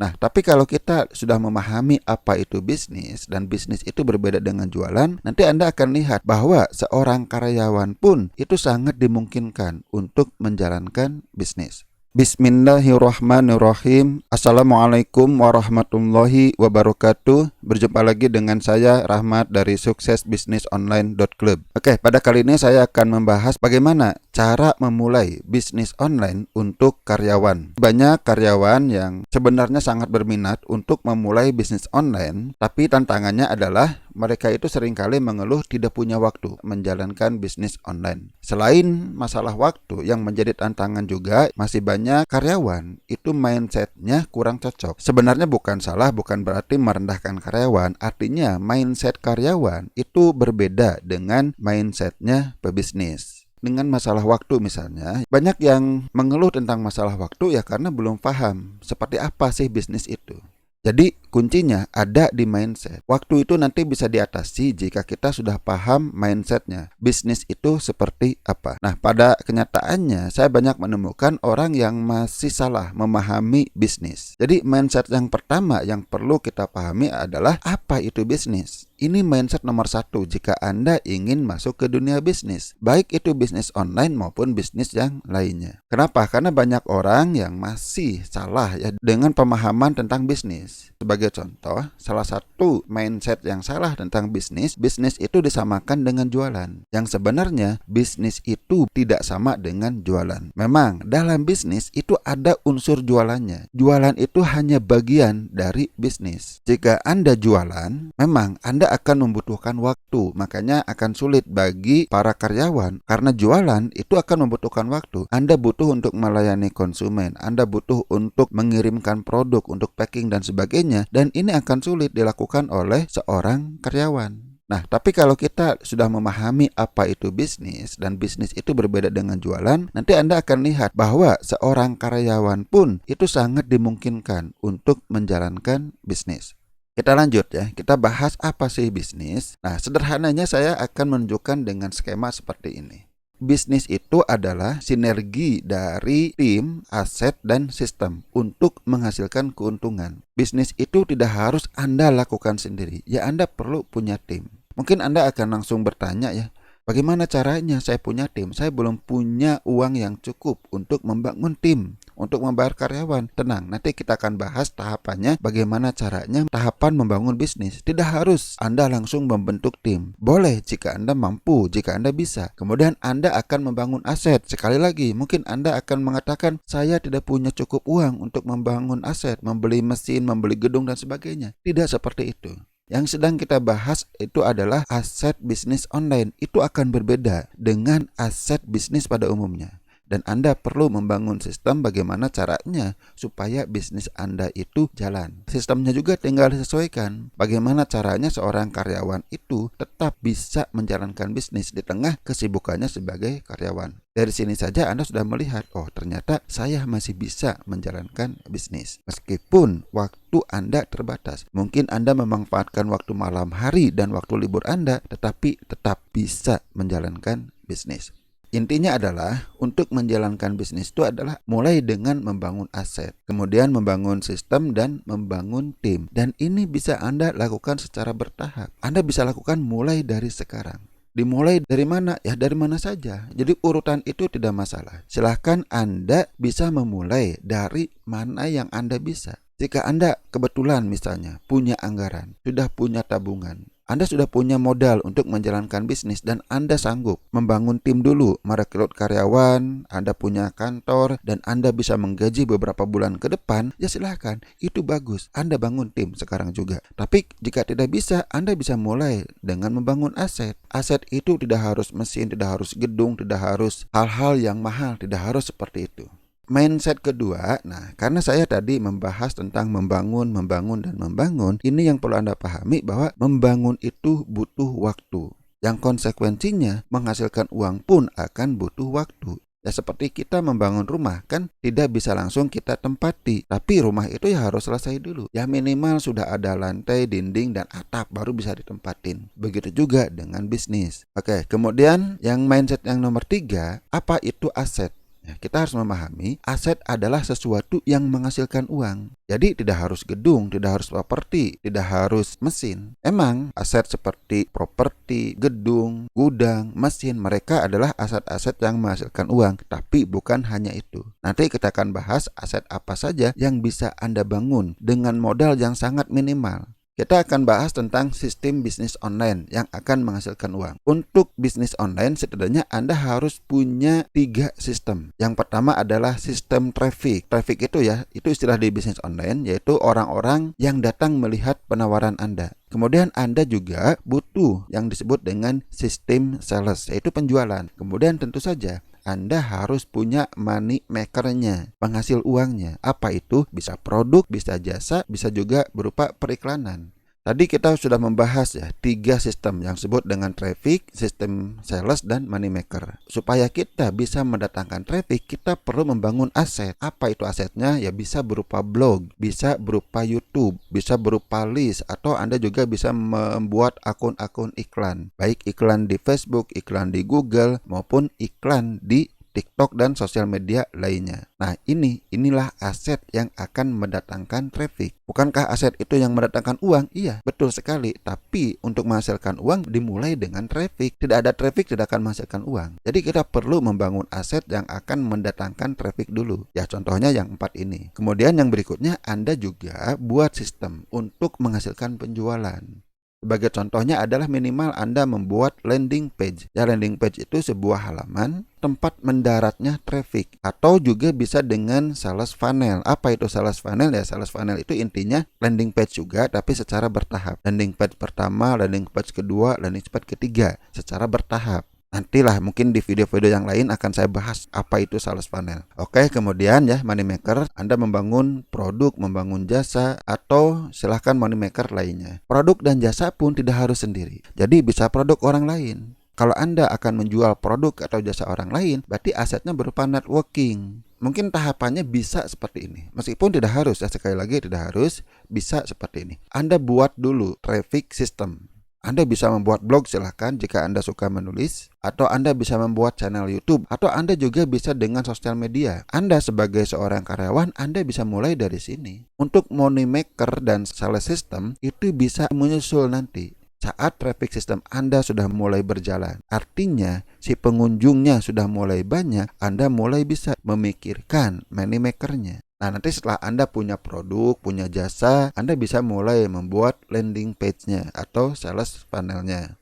Nah, tapi kalau kita sudah memahami apa itu bisnis dan bisnis itu berbeda dengan jualan, nanti Anda akan lihat bahwa seorang karyawan pun itu sangat dimungkinkan untuk menjalankan bisnis. Bismillahirrahmanirrahim. Assalamualaikum warahmatullahi wabarakatuh. Berjumpa lagi dengan saya Rahmat dari suksesbisnisonline.club. Oke, pada kali ini saya akan membahas bagaimana cara memulai bisnis online untuk karyawan. Banyak karyawan yang sebenarnya sangat berminat untuk memulai bisnis online, tapi tantangannya adalah mereka itu seringkali mengeluh tidak punya waktu menjalankan bisnis online. Selain masalah waktu yang menjadi tantangan juga, masih banyak karyawan itu mindsetnya kurang cocok. Sebenarnya bukan salah, bukan berarti merendahkan karyawan. Artinya mindset karyawan itu berbeda dengan mindsetnya pebisnis. Dengan masalah waktu misalnya, banyak yang mengeluh tentang masalah waktu ya karena belum paham seperti apa sih bisnis itu. Jadi kuncinya ada di mindset. Waktu itu nanti bisa diatasi jika kita sudah paham mindsetnya. Bisnis itu seperti apa? Nah, pada kenyataannya saya banyak menemukan orang yang masih salah memahami bisnis. Jadi mindset yang pertama yang perlu kita pahami adalah apa itu bisnis. Ini mindset nomor satu jika Anda ingin masuk ke dunia bisnis, baik itu bisnis online maupun bisnis yang lainnya. Kenapa? Karena banyak orang yang masih salah ya dengan pemahaman tentang bisnis. Sebagai contoh, salah satu mindset yang salah tentang bisnis itu disamakan dengan jualan. Yang sebenarnya bisnis itu tidak sama dengan jualan. Memang dalam bisnis itu ada unsur jualannya. Jualan itu hanya bagian dari bisnis. Jika Anda jualan, memang Anda akan membutuhkan waktu, makanya akan sulit bagi para karyawan karena jualan itu akan membutuhkan waktu. Anda butuh untuk melayani konsumen, Anda butuh untuk mengirimkan produk, untuk packing dan sebagainya, dan ini akan sulit dilakukan oleh seorang karyawan. Nah, tapi kalau kita sudah memahami apa itu bisnis dan bisnis itu berbeda dengan jualan, nanti Anda akan lihat bahwa seorang karyawan pun itu sangat dimungkinkan untuk menjalankan bisnis. Kita lanjut ya, kita bahas apa sih bisnis. Nah, sederhananya saya akan menunjukkan dengan skema seperti ini. Bisnis itu adalah sinergi dari tim, aset, dan sistem untuk menghasilkan keuntungan. Bisnis itu tidak harus Anda lakukan sendiri, ya Anda perlu punya tim. Mungkin Anda akan langsung bertanya ya, bagaimana caranya saya punya tim? Saya belum punya uang yang cukup untuk membangun tim, untuk membayar karyawan. Tenang, nanti kita akan bahas tahapannya, bagaimana caranya tahapan membangun bisnis. Tidak harus Anda langsung membentuk tim. Boleh jika Anda mampu, jika Anda bisa. Kemudian Anda akan membangun aset. Sekali lagi, mungkin Anda akan mengatakan, saya tidak punya cukup uang untuk membangun aset, membeli mesin, membeli gedung dan sebagainya. Tidak seperti itu. Yang sedang kita bahas itu adalah aset bisnis online. Itu akan berbeda dengan aset bisnis pada umumnya. Dan Anda perlu membangun sistem bagaimana caranya supaya bisnis Anda itu jalan. Sistemnya juga tinggal disesuaikan. Bagaimana caranya seorang karyawan itu tetap bisa menjalankan bisnis di tengah kesibukannya sebagai karyawan. Dari sini saja Anda sudah melihat, oh ternyata saya masih bisa menjalankan bisnis. Meskipun waktu Anda terbatas. Mungkin Anda memanfaatkan waktu malam hari dan waktu libur Anda, tetapi tetap bisa menjalankan bisnis. Intinya adalah untuk menjalankan bisnis itu adalah mulai dengan membangun aset, kemudian membangun sistem dan membangun tim. Dan ini bisa Anda lakukan secara bertahap. Anda bisa lakukan mulai dari sekarang. Dimulai dari mana? Ya dari mana saja. Jadi urutan itu tidak masalah. Silahkan Anda bisa memulai dari mana yang Anda bisa. Jika Anda kebetulan misalnya punya anggaran, sudah punya tabungan, Anda sudah punya modal untuk menjalankan bisnis dan Anda sanggup membangun tim dulu, merekrut karyawan, Anda punya kantor dan Anda bisa menggaji beberapa bulan ke depan, ya silahkan, itu bagus, Anda bangun tim sekarang juga. Tapi jika tidak bisa, Anda bisa mulai dengan membangun aset. Aset itu tidak harus mesin, tidak harus gedung, tidak harus hal-hal yang mahal, tidak harus seperti itu. Mindset kedua, nah karena saya tadi membahas tentang membangun, dan membangun, ini yang perlu Anda pahami bahwa membangun itu butuh waktu. Yang konsekuensinya menghasilkan uang pun akan butuh waktu. Ya seperti kita membangun rumah kan tidak bisa langsung kita tempati, tapi rumah itu ya harus selesai dulu. Ya minimal sudah ada lantai, dinding, dan atap baru bisa ditempatin. Begitu juga dengan bisnis. Oke, kemudian yang mindset yang nomor 3, apa itu aset? Ya, kita harus memahami aset adalah sesuatu yang menghasilkan uang. Jadi tidak harus gedung, tidak harus properti, tidak harus mesin. Emang aset seperti properti, gedung, gudang, mesin, mereka adalah aset-aset yang menghasilkan uang. Tapi bukan hanya itu. Nanti kita akan bahas aset apa saja yang bisa Anda bangun dengan modal yang sangat minimal. Kita akan bahas tentang sistem bisnis online yang akan menghasilkan uang. Untuk bisnis online, setidaknya Anda harus punya 3 sistem. Yang pertama adalah sistem traffic. Traffic itu itu istilah di bisnis online, yaitu orang-orang yang datang melihat penawaran Anda. Kemudian Anda juga butuh yang disebut dengan sistem sales, yaitu penjualan. Kemudian tentu saja Anda harus punya money maker-nya, penghasil uangnya. Apa itu? Bisa produk, bisa jasa, bisa juga berupa periklanan. Tadi kita sudah membahas 3 sistem yang disebut dengan traffic, sistem sales, dan money maker. Supaya kita bisa mendatangkan traffic, kita perlu membangun aset. Apa itu asetnya? Ya bisa berupa blog, bisa berupa YouTube, bisa berupa list, atau Anda juga bisa membuat akun-akun iklan. Baik iklan di Facebook, iklan di Google, maupun iklan di TikTok dan sosial media lainnya. Nah, inilah aset yang akan mendatangkan traffic. Bukankah aset itu yang mendatangkan uang? Iya, betul sekali. Tapi untuk menghasilkan uang dimulai dengan traffic. Tidak ada traffic tidak akan menghasilkan uang. Jadi kita perlu membangun aset yang akan mendatangkan traffic dulu. Ya, contohnya yang 4 ini. Kemudian yang berikutnya, Anda juga buat sistem untuk menghasilkan penjualan. Sebagai contohnya adalah minimal Anda membuat landing page. Ya, landing page itu sebuah halaman tempat mendaratnya traffic, atau juga bisa dengan sales funnel. Apa itu sales funnel? Ya, sales funnel itu intinya landing page juga tapi secara bertahap. Landing page pertama, landing page kedua, landing page ketiga secara bertahap. Nantilah mungkin di video-video yang lain akan saya bahas apa itu sales funnel. Oke, kemudian money maker, Anda membangun produk, membangun jasa, atau silahkan money maker lainnya. Produk dan jasa pun tidak harus sendiri. Jadi bisa produk orang lain. Kalau Anda akan menjual produk atau jasa orang lain, berarti asetnya berupa networking. Mungkin tahapannya bisa seperti ini. Meskipun tidak harus, sekali lagi tidak harus, bisa seperti ini. Anda buat dulu traffic system. Anda bisa membuat blog silahkan jika Anda suka menulis, atau Anda bisa membuat channel YouTube, atau Anda juga bisa dengan sosial media. Anda sebagai seorang karyawan, Anda bisa mulai dari sini. Untuk money maker dan sales system itu bisa menyusul nanti saat traffic system Anda sudah mulai berjalan. Artinya si pengunjungnya sudah mulai banyak, Anda mulai bisa memikirkan money maker-nya. Nah, nanti setelah Anda punya produk, punya jasa, Anda bisa mulai membuat landing page-nya atau sales funnel-nya.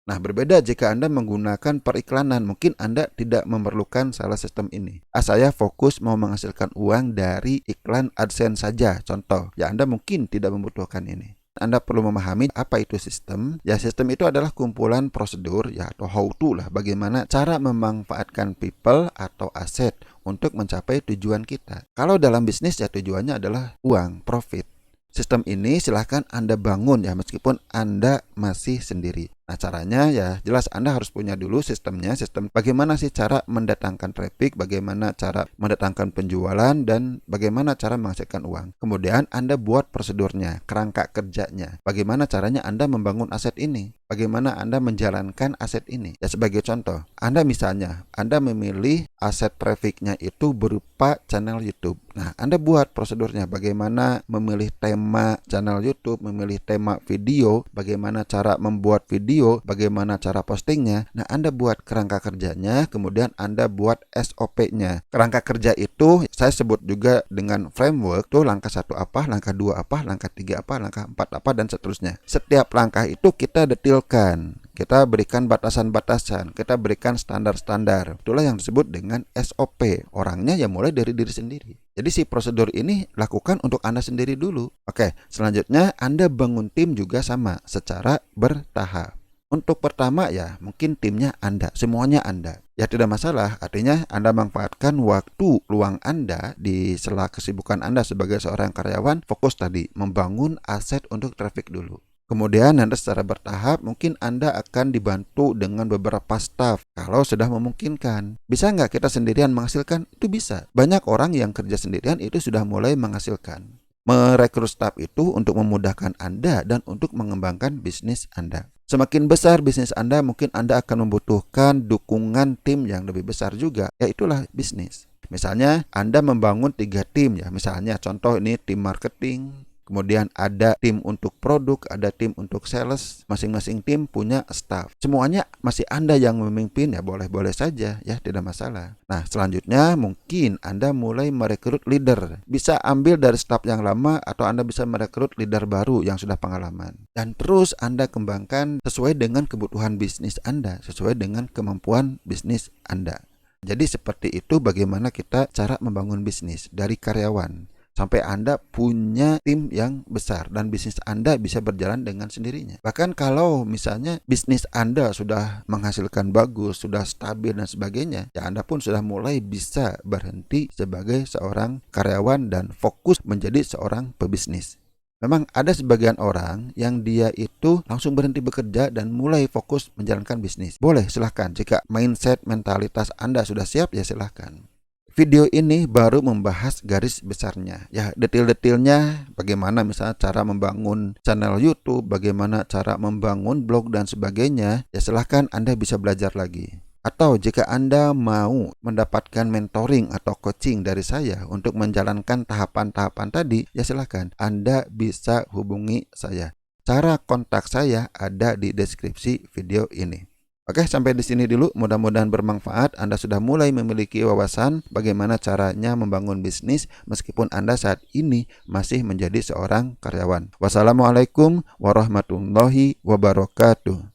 Nah, berbeda jika Anda menggunakan periklanan, mungkin Anda tidak memerlukan sales system ini. Saya fokus mau menghasilkan uang dari iklan AdSense saja, contoh. Ya, Anda mungkin tidak membutuhkan ini. Anda perlu memahami apa itu sistem. Ya, sistem itu adalah kumpulan prosedur atau how to lah, bagaimana cara memanfaatkan people atau aset untuk mencapai tujuan kita. Kalau dalam bisnis tujuannya adalah uang, profit. Sistem ini silahkan Anda bangun meskipun Anda masih sendiri. Nah, caranya jelas Anda harus punya dulu sistemnya, sistem bagaimana sih cara mendatangkan traffic, bagaimana cara mendatangkan penjualan, dan bagaimana cara menghasilkan uang. Kemudian Anda buat prosedurnya, kerangka kerjanya, bagaimana caranya Anda membangun aset ini, bagaimana Anda menjalankan aset ini. Ya, sebagai contoh, Anda misalnya, Anda memilih aset trafficnya itu berupa channel YouTube. Nah, Anda buat prosedurnya, bagaimana memilih tema channel YouTube, memilih tema video, bagaimana cara membuat video, bagaimana cara postingnya. Nah, Anda buat kerangka kerjanya, kemudian Anda buat SOP-nya. Kerangka kerja itu saya sebut juga dengan framework, tuh langkah 1 apa, langkah 2 apa, langkah 3 apa, langkah 4 apa, dan seterusnya. Setiap langkah itu kita detilkan. Kita berikan batasan-batasan, kita berikan standar-standar. Itulah yang disebut dengan SOP. Orangnya mulai dari diri sendiri. Jadi si prosedur ini lakukan untuk Anda sendiri dulu. Oke, selanjutnya Anda bangun tim juga sama, secara bertahap. Untuk pertama mungkin timnya Anda, semuanya Anda. Ya, tidak masalah, artinya Anda manfaatkan waktu luang Anda di sela kesibukan Anda sebagai seorang karyawan, fokus tadi, membangun aset untuk traffic dulu. Kemudian nanti secara bertahap mungkin Anda akan dibantu dengan beberapa staff kalau sudah memungkinkan. Bisa nggak kita sendirian menghasilkan? Itu bisa. Banyak orang yang kerja sendirian itu sudah mulai menghasilkan. Merekrut staff itu untuk memudahkan Anda dan untuk mengembangkan bisnis Anda. Semakin besar bisnis Anda, mungkin Anda akan membutuhkan dukungan tim yang lebih besar juga. Ya itulah bisnis. Misalnya Anda membangun 3 tim ya. Misalnya contoh ini tim marketing, kemudian ada tim untuk produk, ada tim untuk sales. Masing-masing tim punya staff. Semuanya masih Anda yang memimpin ya, boleh-boleh saja ya, tidak masalah. Nah, selanjutnya mungkin Anda mulai merekrut leader. Bisa ambil dari staff yang lama atau Anda bisa merekrut leader baru yang sudah pengalaman. Dan terus Anda kembangkan sesuai dengan kebutuhan bisnis Anda, sesuai dengan kemampuan bisnis Anda. Jadi seperti itu bagaimana kita cara membangun bisnis dari karyawan sampai Anda punya tim yang besar dan bisnis Anda bisa berjalan dengan sendirinya. Bahkan kalau misalnya bisnis Anda sudah menghasilkan bagus, sudah stabil dan sebagainya, ya Anda pun sudah mulai bisa berhenti sebagai seorang karyawan dan fokus menjadi seorang pebisnis. Memang ada sebagian orang yang dia itu langsung berhenti bekerja dan mulai fokus menjalankan bisnis. Boleh, silahkan. Jika mindset, mentalitas Anda sudah siap, ya silahkan. Video ini baru membahas garis besarnya. Ya, detail-detailnya bagaimana misalnya cara membangun channel YouTube, bagaimana cara membangun blog dan sebagainya, ya silahkan Anda bisa belajar lagi. Atau jika Anda mau mendapatkan mentoring atau coaching dari saya untuk menjalankan tahapan-tahapan tadi, ya silahkan Anda bisa hubungi saya. Cara kontak saya ada di deskripsi video ini. Oke, sampai di sini dulu. Mudah-mudahan bermanfaat. Anda sudah mulai memiliki wawasan bagaimana caranya membangun bisnis meskipun Anda saat ini masih menjadi seorang karyawan. Wassalamualaikum warahmatullahi wabarakatuh.